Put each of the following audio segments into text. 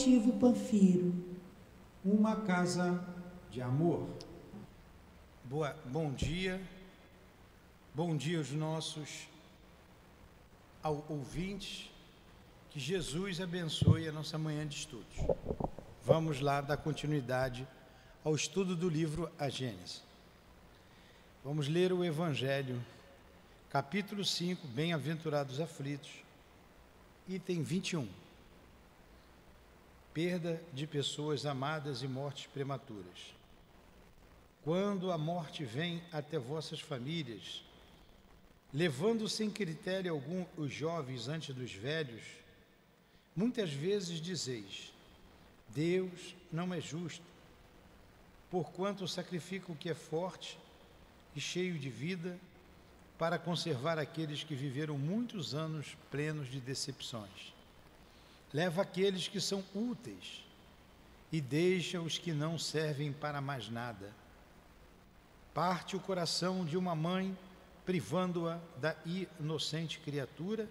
altivo Panfiro. Uma casa de amor. Bom dia aos nossos ouvintes, que Jesus abençoe a nossa manhã de estudos. Vamos lá dar continuidade ao estudo do livro A Gênesis. Vamos ler o Evangelho, capítulo 5, Bem-aventurados aflitos, item 21. Perda de pessoas amadas e mortes prematuras. Quando a morte vem até vossas famílias, levando sem critério algum os jovens antes dos velhos, muitas vezes dizeis: Deus não é justo, porquanto sacrifica o que é forte e cheio de vida, para conservar aqueles que viveram muitos anos plenos de decepções. Leva aqueles que são úteis e deixa os que não servem para mais nada. Parte o coração de uma mãe, privando-a da inocente criatura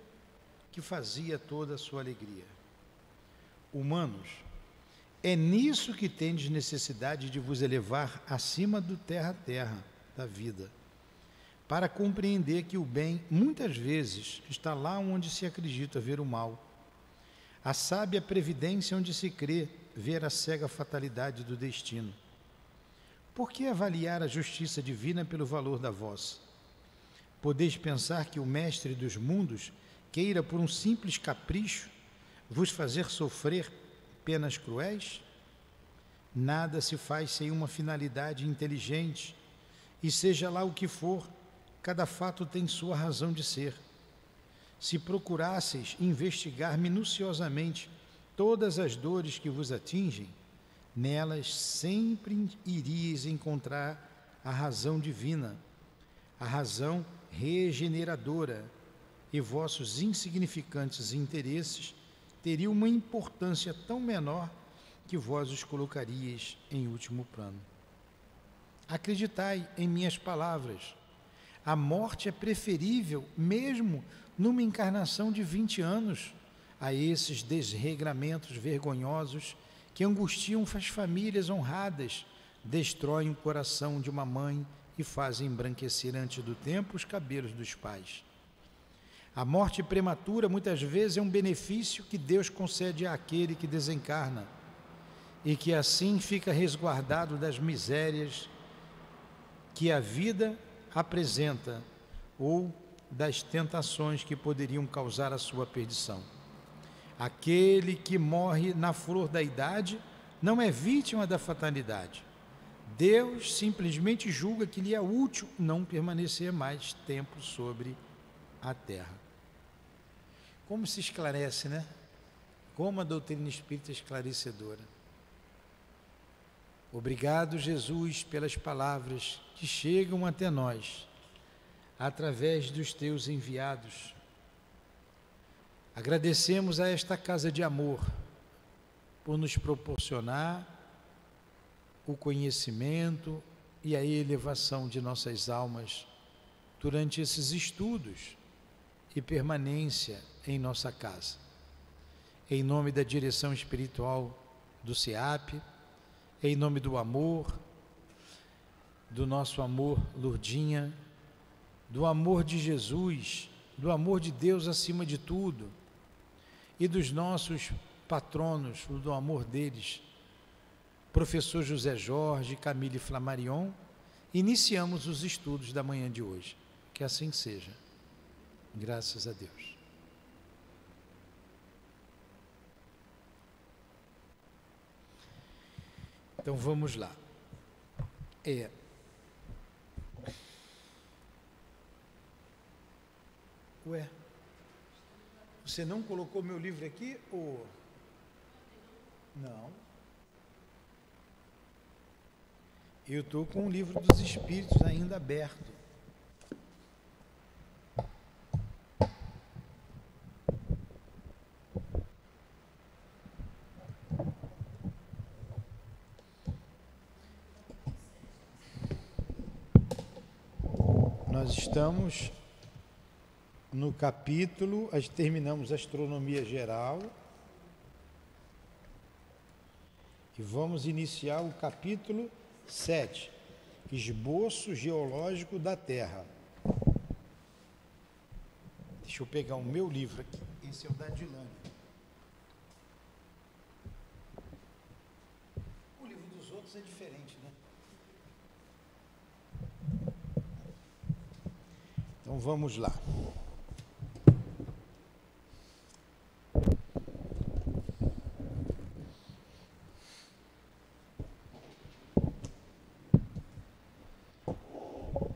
que fazia toda a sua alegria. Humanos, é nisso que tendes necessidade de vos elevar acima do terra-terra da vida, para compreender que o bem, muitas vezes, está lá onde se acredita ver o mal. A sábia previdência onde se crê ver a cega fatalidade do destino. Por que avaliar a justiça divina pelo valor da vossa? Podeis pensar que o mestre dos mundos queira, por um simples capricho, vos fazer sofrer penas cruéis? Nada se faz sem uma finalidade inteligente, e seja lá o que for, cada fato tem sua razão de ser. Se procurasseis investigar minuciosamente todas as dores que vos atingem, nelas sempre iríeis encontrar a razão divina, a razão regeneradora, e vossos insignificantes interesses teriam uma importância tão menor que vós os colocaríeis em último plano. Acreditai em minhas palavras. A morte é preferível, mesmo numa encarnação de 20 anos, a esses desregramentos vergonhosos que angustiam as famílias honradas, destroem o coração de uma mãe e fazem embranquecer antes do tempo os cabelos dos pais. A morte prematura muitas vezes é um benefício que Deus concede àquele que desencarna e que assim fica resguardado das misérias que a vida apresenta ou das tentações que poderiam causar a sua perdição. Aquele que morre na flor da idade não é vítima da fatalidade. Deus simplesmente julga que lhe é útil não permanecer mais tempo sobre a terra. Como se esclarece, né? Como a doutrina espírita é esclarecedora. Obrigado, Jesus, pelas palavras que chegam até nós, através dos teus enviados. Agradecemos a esta casa de amor por nos proporcionar o conhecimento e a elevação de nossas almas durante esses estudos e permanência em nossa casa. Em nome da direção espiritual do SEAP, em nome do amor, do nosso amor Lourdinha, do amor de Jesus, do amor de Deus acima de tudo, e dos nossos patronos, do amor deles, professor José Jorge, Camille Flammarion, iniciamos os estudos da manhã de hoje. Que assim seja. Graças a Deus. Então vamos lá. Ué, você não colocou meu livro aqui ou... Não. Eu estou com o livro dos Espíritos ainda aberto. Nós estamos no capítulo, terminamos a astronomia geral, E vamos iniciar o capítulo 7, Esboço Geológico da Terra. Deixa eu pegar o meu livro aqui. Esse é o da Dilane. O livro dos outros é diferente, né? Então vamos lá.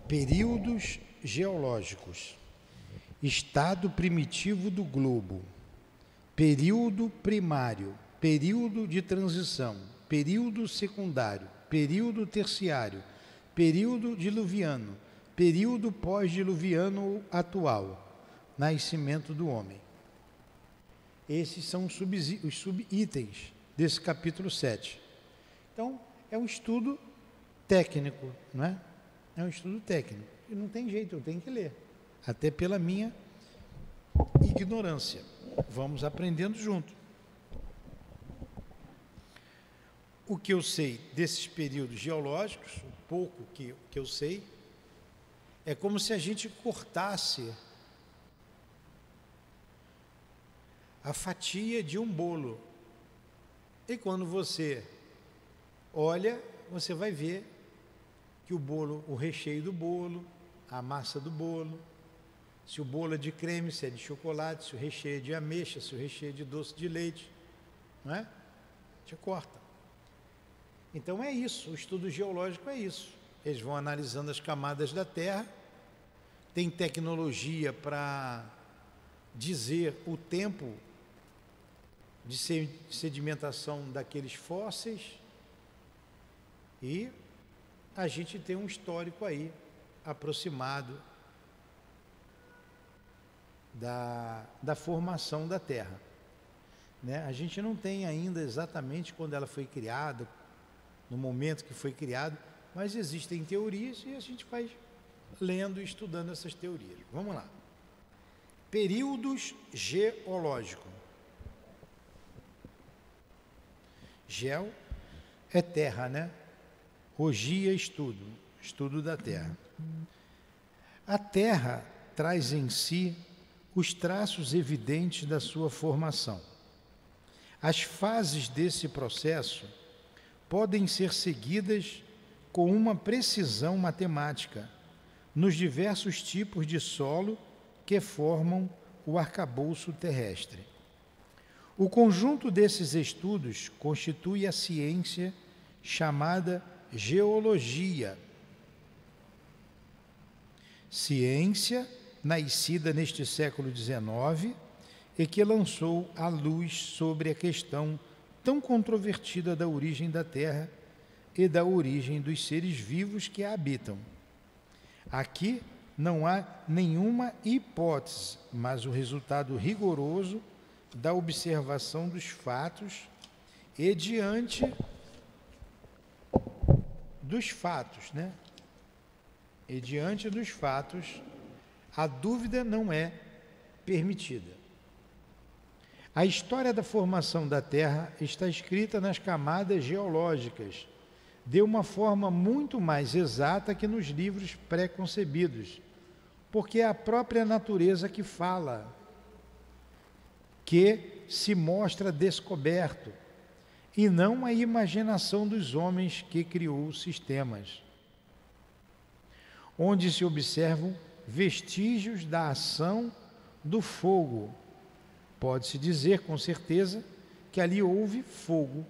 Períodos geológicos. Estado primitivo do globo. Período primário. Período de transição. Período secundário. Período terciário. Período diluviano. Período pós-diluviano atual. Nascimento do homem. Esses são os subitens desse capítulo 7. Então, é um estudo técnico, não é? É um estudo técnico. E não tem jeito, eu tenho que ler. Até pela minha ignorância. Vamos aprendendo junto. O que eu sei desses períodos geológicos, o pouco que eu sei, é como se a gente cortasse a fatia de um bolo. E quando você olha, você vai ver que o bolo, o recheio do bolo, a massa do bolo, se o bolo é de creme, se é de chocolate, se o recheio é de ameixa, se o recheio é de doce de leite, não é? A gente corta. Então é isso, o estudo geológico é isso. Eles vão analisando as camadas da Terra, tem tecnologia para dizer o tempo de sedimentação daqueles fósseis e a gente tem um histórico aí aproximado da formação da Terra, né? A gente não tem ainda exatamente quando ela foi criada, no momento que foi criada, mas existem teorias e a gente vai lendo e estudando essas teorias. Vamos lá. Períodos geológicos. Geo é terra, né? Logia, estudo da Terra. A Terra traz em si os traços evidentes da sua formação. As fases desse processo podem ser seguidas com uma precisão matemática nos diversos tipos de solo que formam o arcabouço terrestre. O conjunto desses estudos constitui a ciência chamada geologia. Ciência nascida neste século XIX e que lançou a luz sobre a questão tão controvertida da origem da Terra e da origem dos seres vivos que a habitam. Aqui não há nenhuma hipótese, mas o resultado rigoroso da observação dos fatos e diante dos fatos, né? E diante dos fatos, a dúvida não é permitida. A história da formação da Terra está escrita nas camadas geológicas, de uma forma muito mais exata que nos livros pré-concebidos, porque é a própria natureza que fala, que se mostra descoberto, e não a imaginação dos homens que criou os sistemas, onde se observam vestígios da ação do fogo. Pode-se dizer com certeza que ali houve fogo.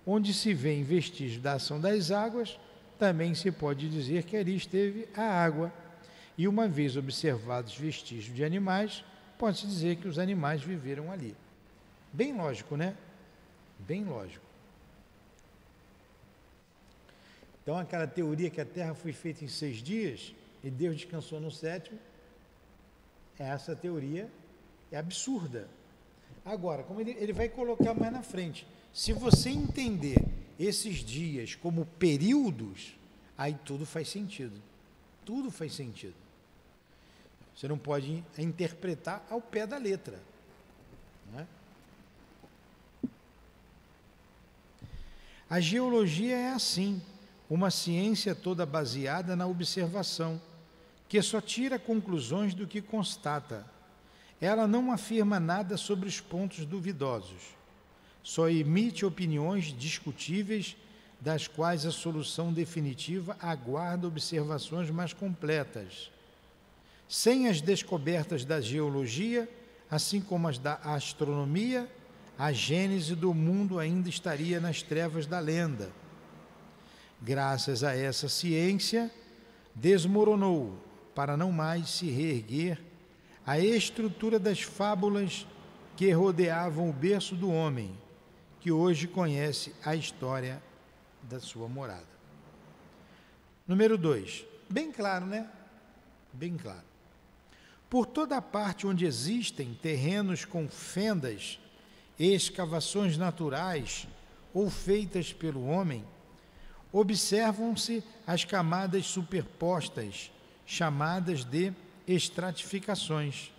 Onde se vê vestígios da ação das águas, também se pode dizer que ali esteve a água. E uma vez observados vestígios de animais, pode-se dizer que os animais viveram ali. Bem lógico, né? Bem lógico. Então, aquela teoria que a Terra foi feita em 6 dias e Deus descansou no 7º, essa teoria é absurda. Agora, como ele vai colocar mais na frente, se você entender esses dias como períodos, aí tudo faz sentido. Tudo faz sentido. Você não pode interpretar ao pé da letra, não é? A geologia é assim, uma ciência toda baseada na observação, que só tira conclusões do que constata. Ela não afirma nada sobre os pontos duvidosos, só emite opiniões discutíveis, das quais a solução definitiva aguarda observações mais completas. Sem as descobertas da geologia, assim como as da astronomia, a gênese do mundo ainda estaria nas trevas da lenda. Graças a essa ciência, desmoronou, para não mais se reerguer, a estrutura das fábulas que rodeavam o berço do homem, que hoje conhece a história da sua morada. Número 2. Bem claro, né? Bem claro. Por toda a parte onde existem terrenos com fendas e escavações naturais ou feitas pelo homem, observam-se as camadas superpostas, chamadas de estratificações.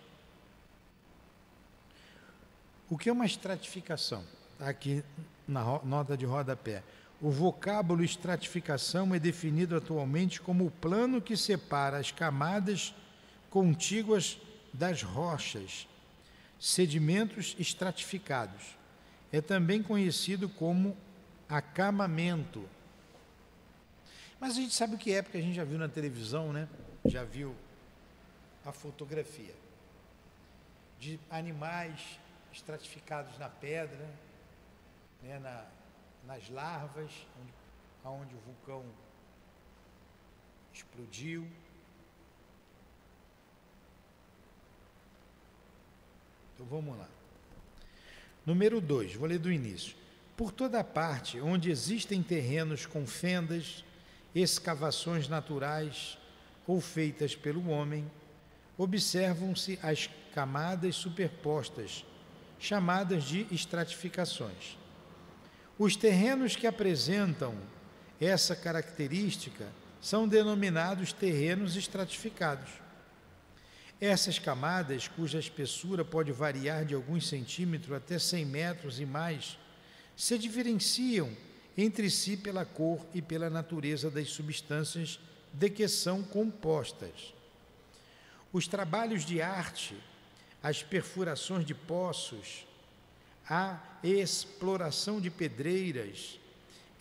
O que é uma estratificação? Aqui na nota de rodapé. O vocábulo estratificação é definido atualmente como o plano que separa as camadas contíguas das rochas, sedimentos estratificados. É também conhecido como acamamento. Mas a gente sabe o que é, porque a gente já viu na televisão, né? Já viu a fotografia de animais estratificados na pedra, né? Nas larvas, onde o vulcão explodiu. Então vamos lá. Número 2, vou ler do início. Por toda a parte onde existem terrenos com fendas, escavações naturais ou feitas pelo homem, observam-se as camadas superpostas, chamadas de estratificações. Os terrenos que apresentam essa característica são denominados terrenos estratificados. Essas camadas, cuja espessura pode variar de alguns centímetros até 100 metros e mais, se diferenciam entre si pela cor e pela natureza das substâncias de que são compostas. Os trabalhos de arte, as perfurações de poços, a exploração de pedreiras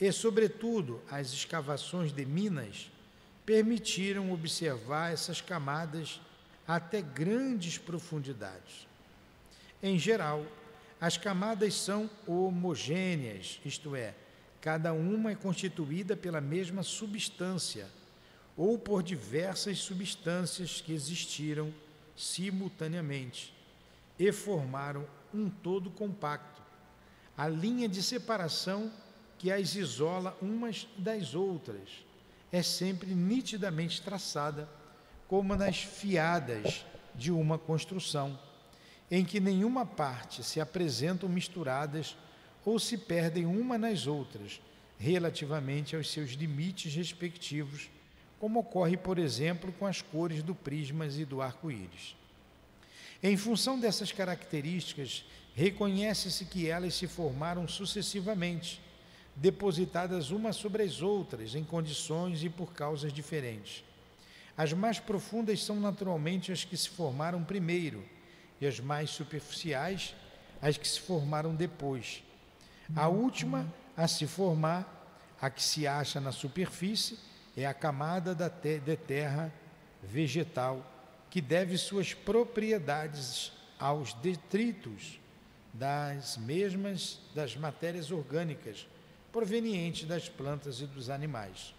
e, sobretudo, as escavações de minas permitiram observar essas camadas até grandes profundidades. Em geral, as camadas são homogêneas, isto é, cada uma é constituída pela mesma substância ou por diversas substâncias que existiram simultaneamente e formaram um todo compacto. A linha de separação que as isola umas das outras é sempre nitidamente traçada, como nas fiadas de uma construção, em que nenhuma parte se apresentam misturadas ou se perdem uma nas outras, relativamente aos seus limites respectivos, como ocorre, por exemplo, com as cores do prisma e do arco-íris. Em função dessas características, reconhece-se que elas se formaram sucessivamente, depositadas umas sobre as outras, em condições e por causas diferentes. As mais profundas são naturalmente as que se formaram primeiro, e as mais superficiais, as que se formaram depois. A última a se formar, a que se acha na superfície, é a camada de terra vegetal, que deve suas propriedades aos detritos das matérias orgânicas provenientes das plantas e dos animais.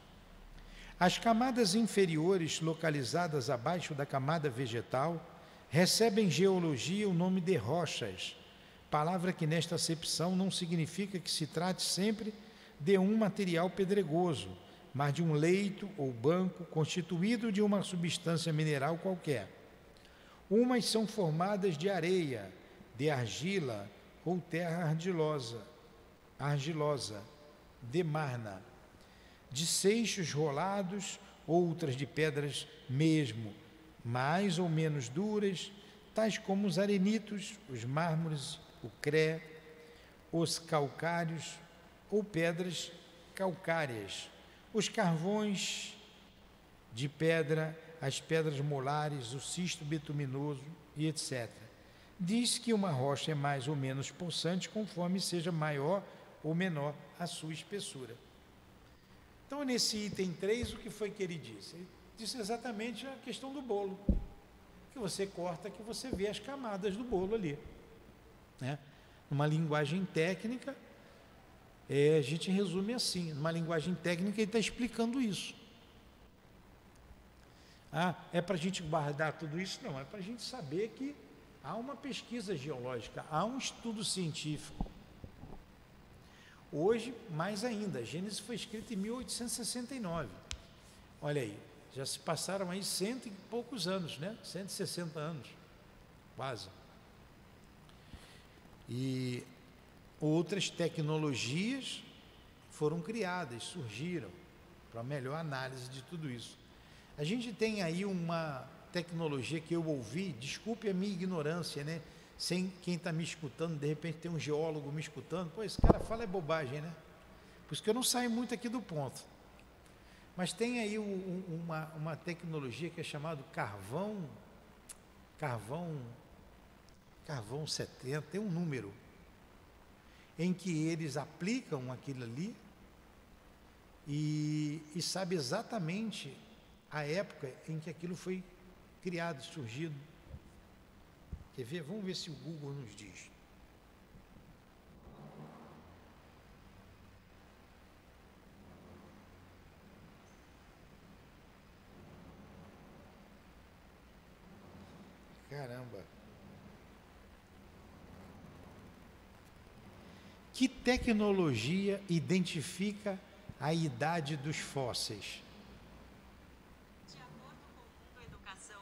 As camadas inferiores, localizadas abaixo da camada vegetal, recebem em geologia o nome de rochas, palavra que nesta acepção não significa que se trate sempre de um material pedregoso, mas de um leito ou banco constituído de uma substância mineral qualquer. Umas são formadas de areia, de argila ou terra argilosa, de marna, de seixos rolados, outras de pedras mesmo, mais ou menos duras, tais como os arenitos, os mármores, o cré, os calcários ou pedras calcárias, os carvões de pedra, as pedras molares, o cisto bituminoso e etc. Diz que uma rocha é mais ou menos possante conforme seja maior ou menor a sua espessura. Então, nesse item 3, o que foi que ele disse? Ele disse exatamente a questão do bolo, que você corta, que você vê as camadas do bolo ali, né? Numa linguagem técnica, a gente resume assim, numa linguagem técnica ele está explicando isso. É para a gente guardar tudo isso? Não, é para a gente saber que há uma pesquisa geológica, há um estudo científico. Hoje, mais ainda, a Gênesis foi escrita em 1869. Olha aí, já se passaram aí 100 e poucos anos, né? 160 anos, quase. E outras tecnologias foram criadas, surgiram, para melhor análise de tudo isso. A gente tem aí uma tecnologia que eu ouvi, desculpe a minha ignorância, né? Sem quem está me escutando, de repente tem um geólogo me escutando, pô, esse cara fala é bobagem, né? Por isso que eu não saio muito aqui do ponto. Mas tem aí uma tecnologia que é chamado carvão 70, tem um número, em que eles aplicam aquilo ali e sabe exatamente a época em que aquilo foi criado, surgido. Quer ver? Vamos ver se o Google nos diz. Caramba! Que tecnologia identifica a idade dos fósseis? De acordo com a Educação,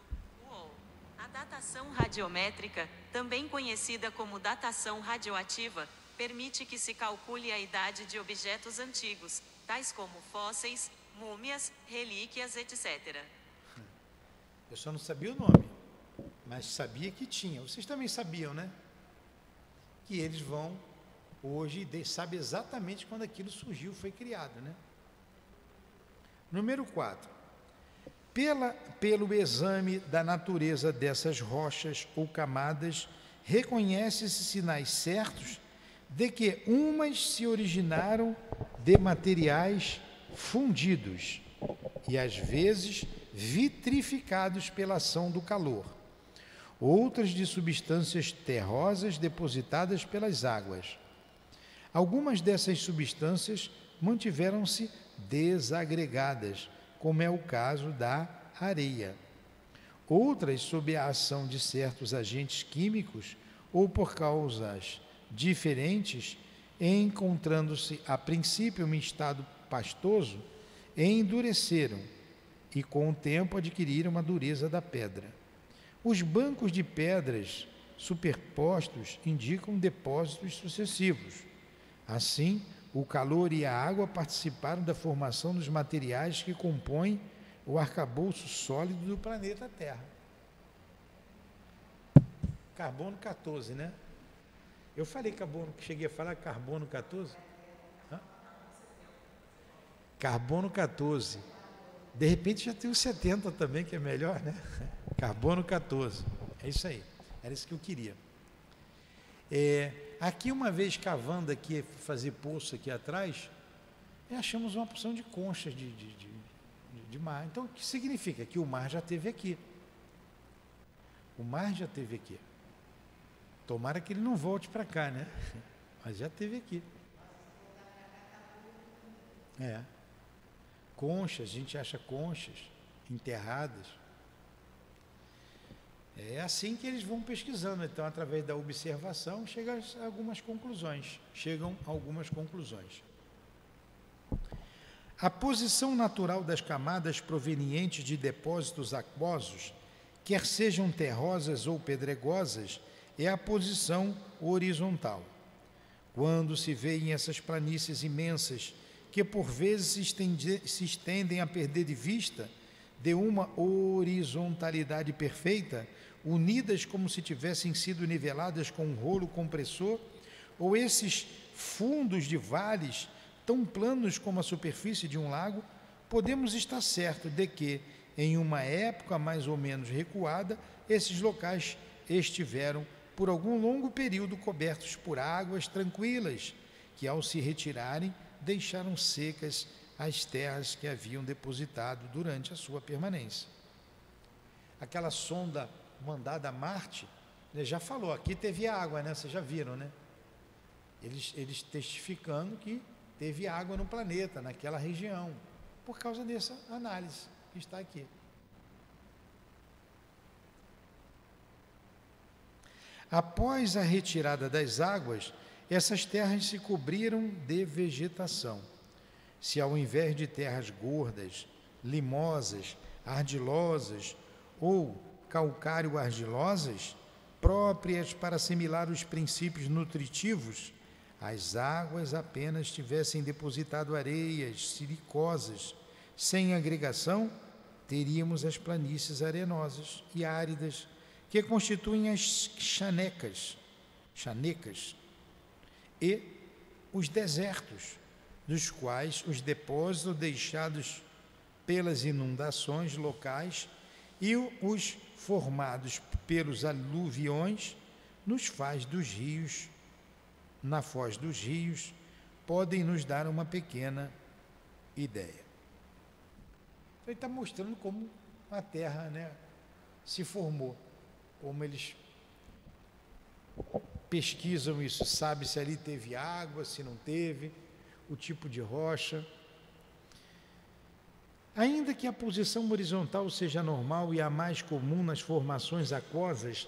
UOL, a datação radiométrica, também conhecida como datação radioativa, permite que se calcule a idade de objetos antigos, tais como fósseis, múmias, relíquias, etc. Eu só não sabia o nome, mas sabia que tinha. Vocês também sabiam, né? Que eles vão hoje, sabe exatamente quando aquilo surgiu, foi criado, né? Número 4. Pelo exame da natureza dessas rochas ou camadas, reconhece-se sinais certos de que umas se originaram de materiais fundidos e às vezes vitrificados pela ação do calor, outras de substâncias terrosas depositadas pelas águas. Algumas dessas substâncias mantiveram-se desagregadas, como é o caso da areia. Outras, sob a ação de certos agentes químicos ou por causas diferentes, encontrando-se a princípio em estado pastoso, endureceram e com o tempo adquiriram a dureza da pedra. Os bancos de pedras superpostos indicam depósitos sucessivos. Assim, o calor e a água participaram da formação dos materiais que compõem o arcabouço sólido do planeta Terra. Carbono 14, né? Eu falei carbono, cheguei a falar carbono 14? Hã? Carbono 14. De repente já tem o 70 também, que é melhor, né? Carbono 14. É isso aí. Era isso que eu queria. Aqui, uma vez cavando aqui, fazer poço aqui atrás, achamos uma porção de conchas de mar. Então, o que significa? Que o mar já esteve aqui. O mar já esteve aqui. Tomara que ele não volte para cá, né? Mas já esteve aqui. Conchas, a gente acha conchas enterradas. É assim que eles vão pesquisando. Então, através da observação, chegam a algumas conclusões. A posição natural das camadas provenientes de depósitos aquosos, quer sejam terrosas ou pedregosas, é a posição horizontal. Quando se vêem essas planícies imensas, que por vezes se estendem a perder de vista, de uma horizontalidade perfeita, unidas como se tivessem sido niveladas com um rolo compressor, ou esses fundos de vales tão planos como a superfície de um lago, podemos estar certos de que, em uma época mais ou menos recuada, esses locais estiveram, por algum longo período, cobertos por águas tranquilas, que, ao se retirarem, deixaram secas as terras que haviam depositado durante a sua permanência. Aquela sonda mandada a Marte, já falou, aqui teve água, né? Vocês já viram, né? Eles testificando que teve água no planeta, naquela região, por causa dessa análise que está aqui. Após a retirada das águas, essas terras se cobriram de vegetação. Se ao invés de terras gordas, limosas, ardilosas ou calcário-argilosas, próprias para assimilar os princípios nutritivos, as águas apenas tivessem depositado areias silicosas, sem agregação, teríamos as planícies arenosas e áridas, que constituem as chanecas, e os desertos, dos quais os depósitos deixados pelas inundações locais e os formados pelos aluviões na foz dos rios, podem nos dar uma pequena ideia. Ele está mostrando como a Terra, né, se formou, como eles pesquisam isso, sabe se ali teve água, se não teve, o tipo de rocha. Ainda que a posição horizontal seja normal e a mais comum nas formações aquosas,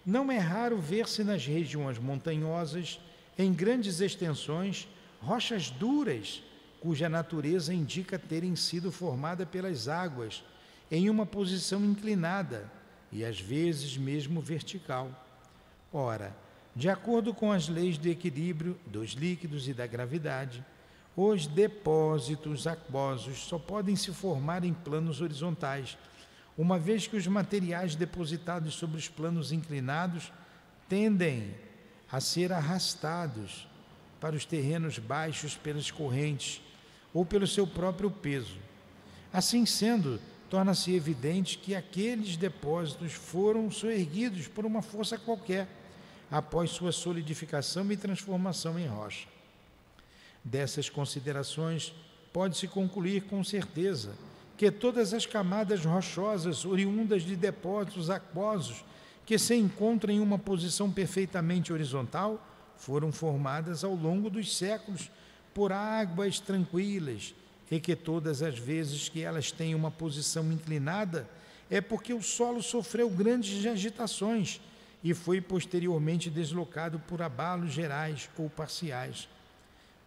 não é raro ver-se nas regiões montanhosas, em grandes extensões, rochas duras, cuja natureza indica terem sido formadas pelas águas, em uma posição inclinada e às vezes mesmo vertical. Ora, de acordo com as leis do equilíbrio dos líquidos e da gravidade, os depósitos aquosos só podem se formar em planos horizontais, uma vez que os materiais depositados sobre os planos inclinados tendem a ser arrastados para os terrenos baixos pelas correntes ou pelo seu próprio peso. Assim sendo, torna-se evidente que aqueles depósitos foram soerguidos por uma força qualquer, após sua solidificação e transformação em rocha. Dessas considerações, pode-se concluir com certeza que todas as camadas rochosas oriundas de depósitos aquosos que se encontram em uma posição perfeitamente horizontal foram formadas ao longo dos séculos por águas tranquilas, e que todas as vezes que elas têm uma posição inclinada é porque o solo sofreu grandes agitações e foi posteriormente deslocado por abalos gerais ou parciais,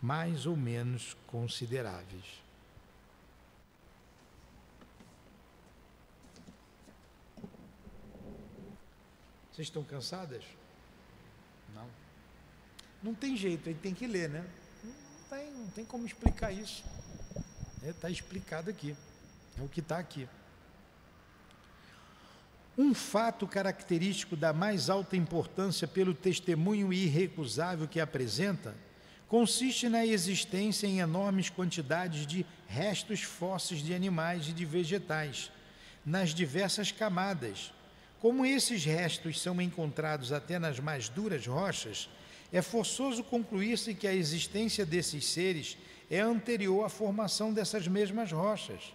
mais ou menos consideráveis. Vocês estão cansadas? Não. Não tem jeito, aí tem que ler, né? Não tem como explicar isso. Está explicado aqui. É o que está aqui. Um fato característico da mais alta importância pelo testemunho irrecusável que apresenta consiste na existência em enormes quantidades de restos fósseis de animais e de vegetais, nas diversas camadas. Como esses restos são encontrados até nas mais duras rochas, é forçoso concluir-se que a existência desses seres é anterior à formação dessas mesmas rochas.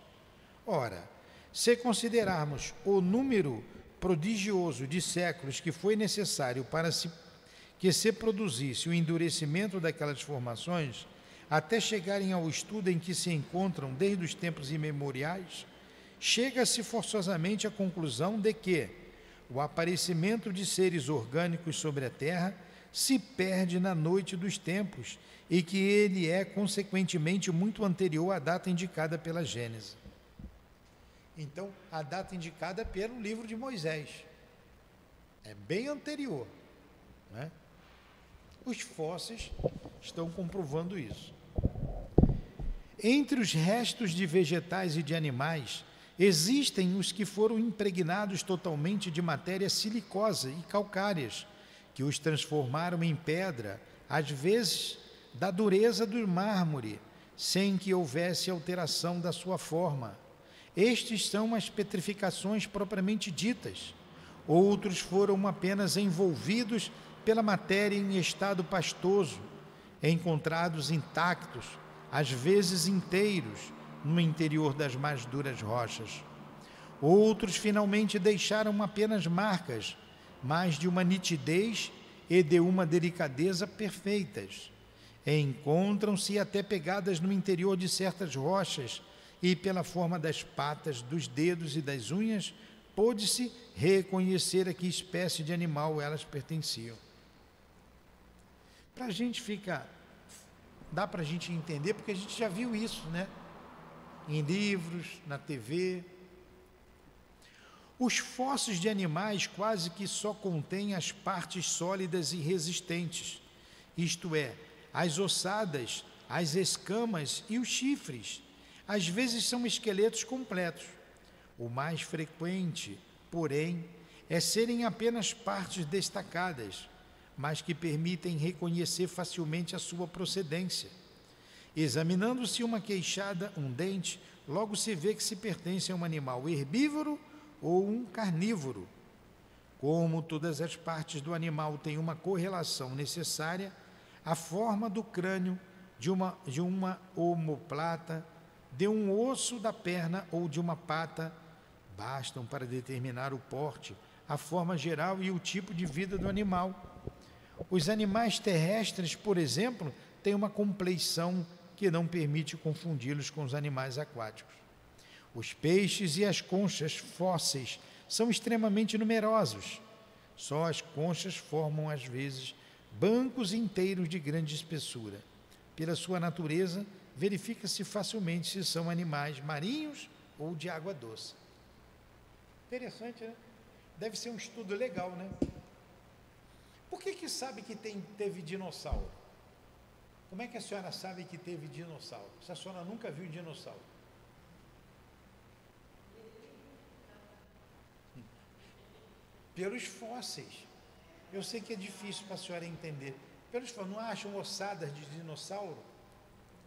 Ora, se considerarmos o número prodigioso de séculos que foi necessário para que se produzisse o endurecimento daquelas formações, até chegarem ao estudo em que se encontram desde os tempos imemoriais, chega-se forçosamente à conclusão de que o aparecimento de seres orgânicos sobre a Terra se perde na noite dos tempos e que ele é, consequentemente, muito anterior à data indicada pela Gênese. Então, a data indicada pelo livro de Moisés é bem anterior, né? Os fósseis estão comprovando isso. Entre os restos de vegetais e de animais, existem os que foram impregnados totalmente de matéria silicosa e calcárias, que os transformaram em pedra, às vezes da dureza do mármore, sem que houvesse alteração da sua forma. Estes são as petrificações propriamente ditas. Outros foram apenas envolvidos pela matéria em estado pastoso, encontrados intactos, às vezes inteiros, no interior das mais duras rochas. Outros finalmente deixaram apenas marcas, mas de uma nitidez e de uma delicadeza perfeitas. Encontram-se até pegadas no interior de certas rochas, e pela forma das patas, dos dedos e das unhas, pôde-se reconhecer a que espécie de animal elas pertenciam. Para a gente dá para a gente entender, porque a gente já viu isso, né? Em livros, na TV. Os fósseis de animais quase que só contêm as partes sólidas e resistentes, isto é, as ossadas, as escamas e os chifres. Às vezes são esqueletos completos. O mais frequente, porém, é serem apenas partes destacadas, mas que permitem reconhecer facilmente a sua procedência. Examinando-se uma queixada, um dente, logo se vê que se pertence a um animal herbívoro ou um carnívoro. Como todas as partes do animal têm uma correlação necessária, a forma do crânio, de uma omoplata, de um osso da perna ou de uma pata, bastam para determinar o porte, a forma geral e o tipo de vida do animal. Os animais terrestres, por exemplo, têm uma compleição que não permite confundi-los com os animais aquáticos. Os peixes e as conchas fósseis são extremamente numerosos. Só as conchas formam, às vezes, bancos inteiros de grande espessura. Pela sua natureza, verifica-se facilmente se são animais marinhos ou de água doce. Interessante, né? Deve ser um estudo legal, né? Por que sabe que teve dinossauro? Como é que a senhora sabe que teve dinossauro? Se a senhora nunca viu dinossauro? Pelos fósseis. Eu sei que é difícil para a senhora entender. Pelos fósseis, não acham ossadas de dinossauro?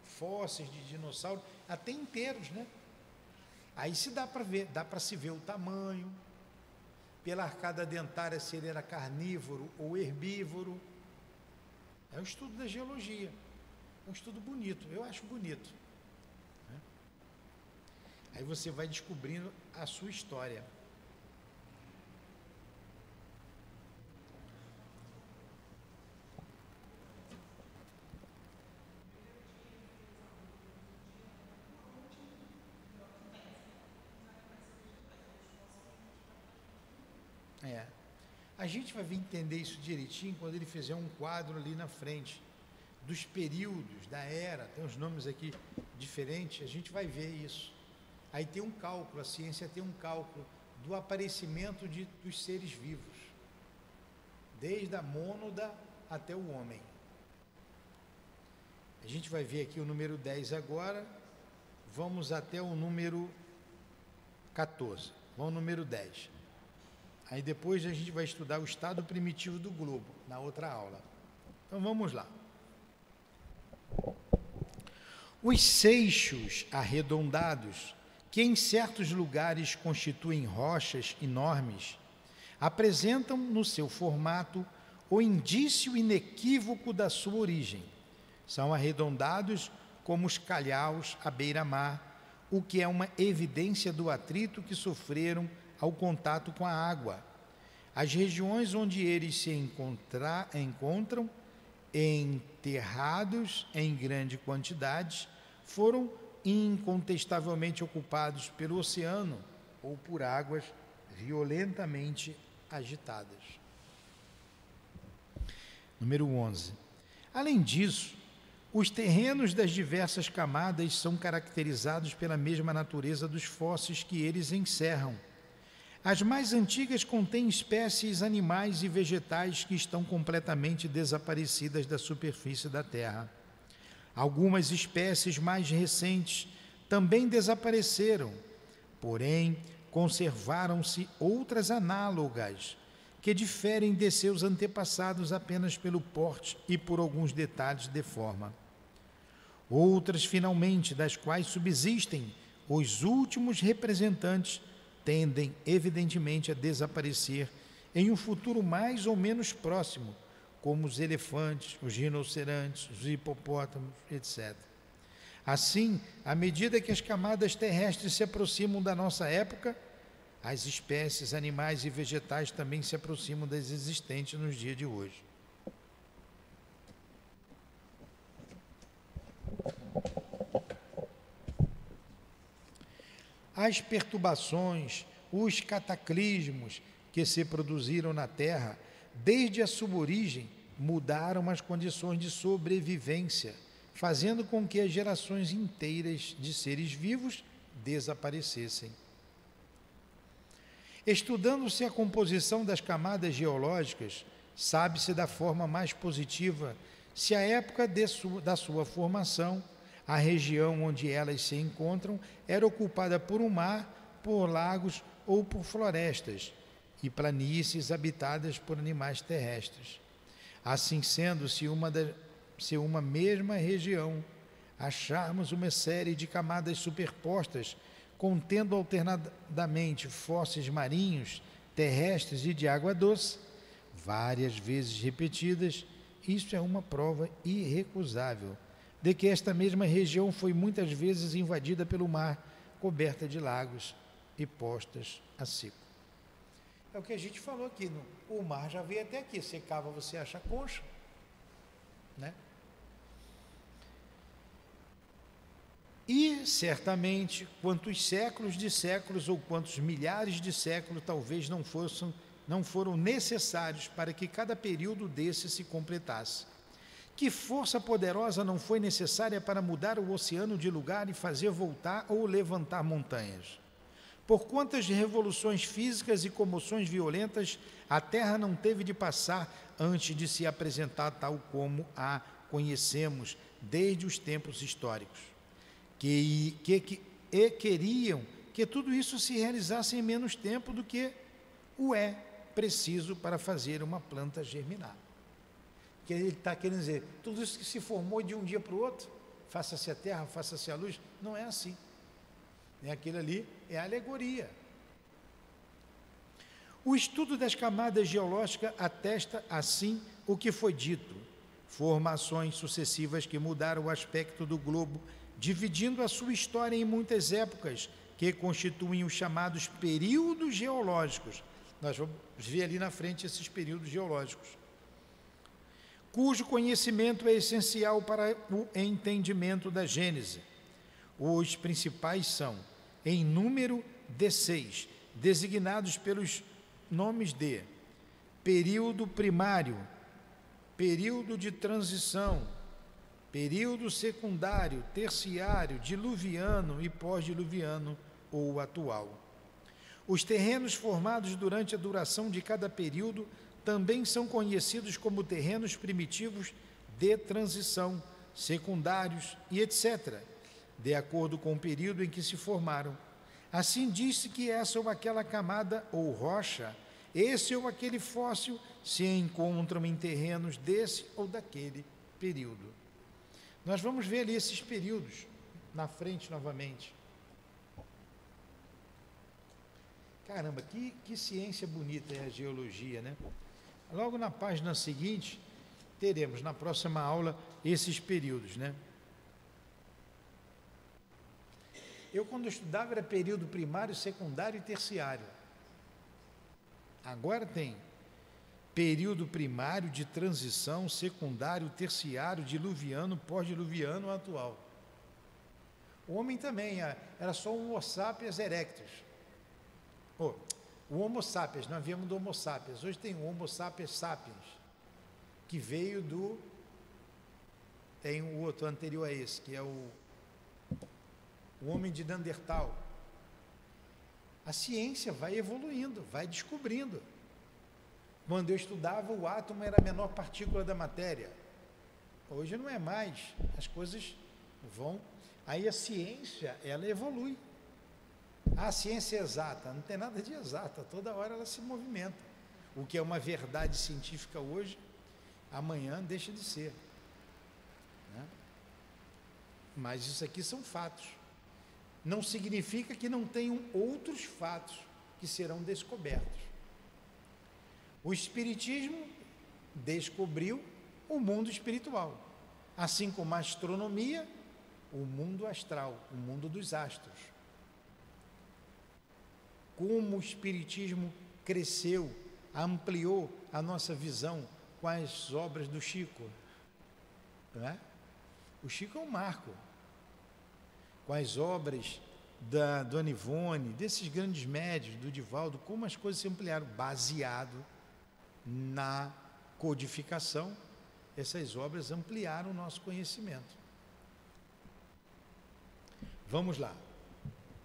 Fósseis de dinossauro, até inteiros, né? Aí se dá para ver, dá para se ver o tamanho, pela arcada dentária se ele era carnívoro ou herbívoro. É um estudo da geologia, é um estudo bonito, eu acho bonito, né? Aí você vai descobrindo a sua história. A gente vai entender isso direitinho quando ele fizer um quadro ali na frente, dos períodos, da era, tem uns nomes aqui diferentes, a gente vai ver isso. Aí tem um cálculo, a ciência tem um cálculo do aparecimento dos seres vivos, desde a mônada até o homem. A gente vai ver aqui o número 10 agora, vamos até o número 14, vamos ao número 10. Aí depois a gente vai estudar o estado primitivo do globo, na outra aula. Então vamos lá. Os seixos arredondados, que em certos lugares constituem rochas enormes, apresentam no seu formato o indício inequívoco da sua origem. São arredondados como os calhaus à beira-mar, o que é uma evidência do atrito que sofreram ao contato com a água. As regiões onde eles se encontram, enterrados em grande quantidade, foram incontestavelmente ocupados pelo oceano ou por águas violentamente agitadas. Número 11. Além disso, os terrenos das diversas camadas são caracterizados pela mesma natureza dos fósseis que eles encerram. As mais antigas contêm espécies animais e vegetais que estão completamente desaparecidas da superfície da Terra. Algumas espécies mais recentes também desapareceram, porém conservaram-se outras análogas, que diferem de seus antepassados apenas pelo porte e por alguns detalhes de forma. Outras, finalmente, das quais subsistem os últimos representantes, tendem, evidentemente, a desaparecer em um futuro mais ou menos próximo, como os elefantes, os rinocerontes, os hipopótamos, etc. Assim, à medida que as camadas terrestres se aproximam da nossa época, as espécies animais e vegetais também se aproximam das existentes nos dias de hoje. As perturbações, os cataclismos que se produziram na Terra, desde a sua origem, mudaram as condições de sobrevivência, fazendo com que as gerações inteiras de seres vivos desaparecessem. Estudando-se a composição das camadas geológicas, sabe-se da forma mais positiva se a época da sua formação, a região onde elas se encontram, era ocupada por um mar, por lagos ou por florestas e planícies habitadas por animais terrestres. Assim sendo, se uma mesma região acharmos uma série de camadas superpostas, contendo alternadamente fósseis marinhos, terrestres e de água doce, várias vezes repetidas, isso é uma prova irrecusável de que esta mesma região foi muitas vezes invadida pelo mar, coberta de lagos e postas a seco. É o que a gente falou aqui, o mar já veio até aqui, secava, você acha concha, né? E, certamente, quantos séculos de séculos ou quantos milhares de séculos talvez não foram necessários para que cada período desse se completasse. Que força poderosa não foi necessária para mudar o oceano de lugar e fazer voltar ou levantar montanhas? Por quantas revoluções físicas e comoções violentas a Terra não teve de passar antes de se apresentar tal como a conhecemos desde os tempos históricos? E queriam que tudo isso se realizasse em menos tempo do que o é preciso para fazer uma planta germinar. Que ele está querendo dizer, tudo isso que se formou de um dia para o outro, faça-se a terra, faça-se a luz, não é assim. Aquilo ali é alegoria. O estudo das camadas geológicas atesta, assim, o que foi dito. Formações sucessivas que mudaram o aspecto do globo, dividindo a sua história em muitas épocas, que constituem os chamados períodos geológicos. Nós vamos ver ali na frente esses períodos geológicos, cujo conhecimento é essencial para o entendimento da Gênese. Os principais são, em número de 6, designados pelos nomes de período primário, período de transição, período secundário, terciário, diluviano e pós-diluviano ou atual. Os terrenos formados durante a duração de cada período também são conhecidos como terrenos primitivos de transição, secundários e etc., de acordo com o período em que se formaram. Assim diz-se que essa ou aquela camada ou rocha, esse ou aquele fóssil se encontram em terrenos desse ou daquele período. Nós vamos ver ali esses períodos na frente novamente. Caramba, que ciência bonita é a geologia, né? Logo na página seguinte, teremos na próxima aula esses períodos, né? Eu, quando estudava, era período primário, secundário e terciário. Agora tem período primário de transição, secundário, terciário, diluviano, pós-diluviano atual. O homem também era só um Homo sapiens erectus. O Homo sapiens, nós viemos do Homo sapiens. Hoje tem o Homo sapiens sapiens, que veio do... Tem o outro anterior a esse, que é o homem de Neandertal. A ciência vai evoluindo, vai descobrindo. Quando eu estudava, o átomo era a menor partícula da matéria. Hoje não é mais. As coisas vão... Aí a ciência, ela evolui. A ciência é exata, não tem nada de exata, toda hora ela se movimenta. O que é uma verdade científica hoje, amanhã deixa de ser. Né? mas isso aqui são fatos. Não significa que não tenham outros fatos que serão descobertos. O Espiritismo descobriu o mundo espiritual, assim como a astronomia, o mundo astral, o mundo dos astros. Como o Espiritismo cresceu, ampliou a nossa visão com as obras do Chico, não é? O Chico é um marco. Com as obras da Dona Ivone, desses grandes médios, do Divaldo, como as coisas se ampliaram, baseado na codificação, essas obras ampliaram o nosso conhecimento. Vamos lá,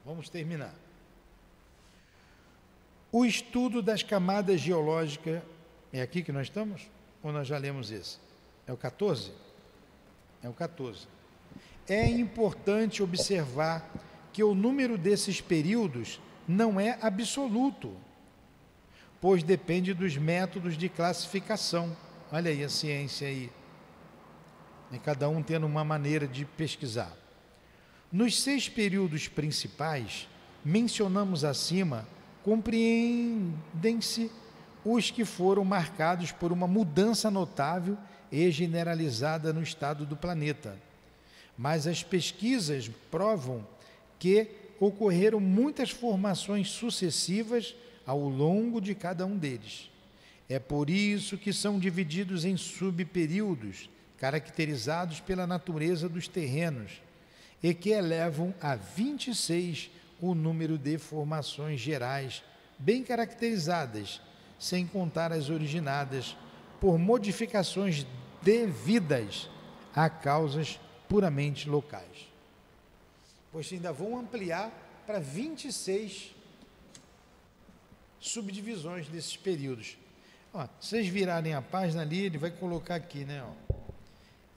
vamos terminar. O estudo das camadas geológicas, é aqui que nós estamos? Ou nós já lemos esse? É o 14? É o 14. É importante observar que o número desses períodos não é absoluto, pois depende dos métodos de classificação. Olha aí a ciência aí, cada um tendo uma maneira de pesquisar. Nos 6 períodos principais, mencionamos acima, compreendem-se os que foram marcados por uma mudança notável e generalizada no estado do planeta. Mas as pesquisas provam que ocorreram muitas formações sucessivas ao longo de cada um deles. É por isso que são divididos em subperíodos, caracterizados pela natureza dos terrenos, e que elevam a 26 o número de formações gerais, bem caracterizadas, sem contar as originadas por modificações devidas a causas puramente locais. Pois ainda vão ampliar para 26 subdivisões desses períodos. Ó, se vocês virarem a página ali, ele vai colocar aqui, né? Ó,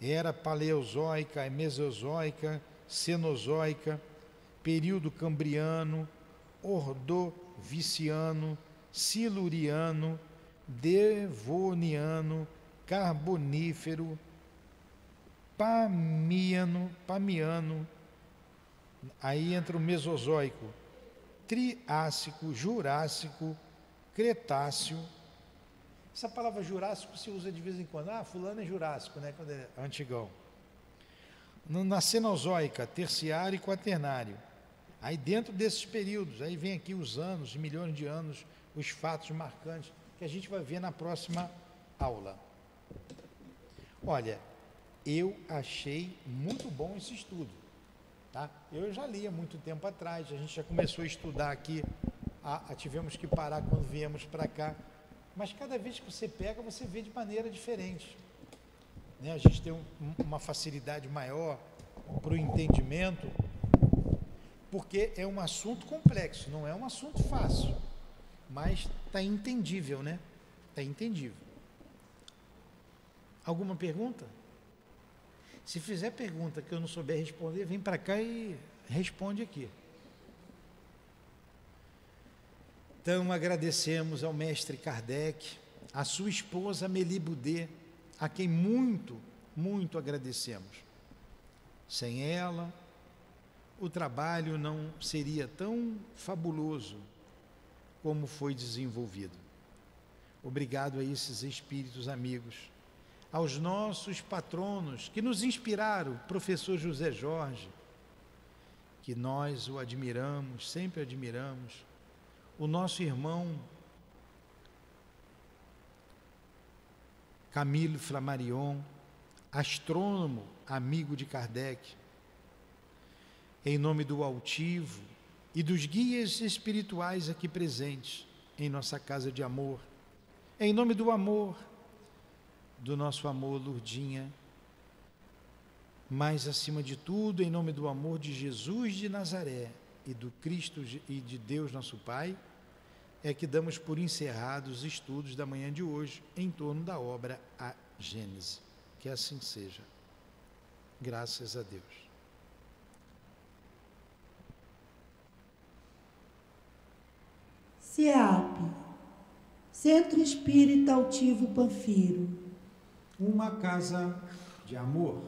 era paleozoica, mesozoica, cenozoica, período cambriano, ordoviciano, siluriano, devoniano, carbonífero, pamiano, aí entra o mesozoico, triássico, jurássico, cretáceo. Essa palavra jurássico se usa de vez em quando. Ah, fulano é jurássico, né? Quando é antigão. Na cenozoica, terciário e quaternário. Aí dentro desses períodos, aí vem aqui os anos, milhões de anos, os fatos marcantes, que a gente vai ver na próxima aula. Olha, eu achei muito bom esse estudo, tá? Eu já li há muito tempo atrás, a gente já começou a estudar aqui, tivemos que parar quando viemos para cá, mas cada vez que você pega, você vê de maneira diferente, né? A gente tem uma facilidade maior para o entendimento, porque é um assunto complexo, não é um assunto fácil, mas está entendível, né? Está entendível. Alguma pergunta? Se fizer pergunta que eu não souber responder, vem para cá e responde aqui. Então, agradecemos ao mestre Kardec, à sua esposa Amélie Boudet, a quem muito, muito agradecemos. Sem ela, o trabalho não seria tão fabuloso como foi desenvolvido. Obrigado a esses espíritos amigos, aos nossos patronos que nos inspiraram, professor José Jorge, que nós o admiramos, sempre admiramos, o nosso irmão Camille Flammarion, astrônomo, amigo de Kardec, em nome do altivo e dos guias espirituais aqui presentes em nossa casa de amor, em nome do amor, do nosso amor, Lourdinha, mas acima de tudo, em nome do amor de Jesus de Nazaré e do Cristo e de Deus nosso Pai, é que damos por encerrados os estudos da manhã de hoje em torno da obra A Gênese. Que assim seja. Graças a Deus. CEAP, Centro Espírita Altivo Panfiro. Uma casa de amor.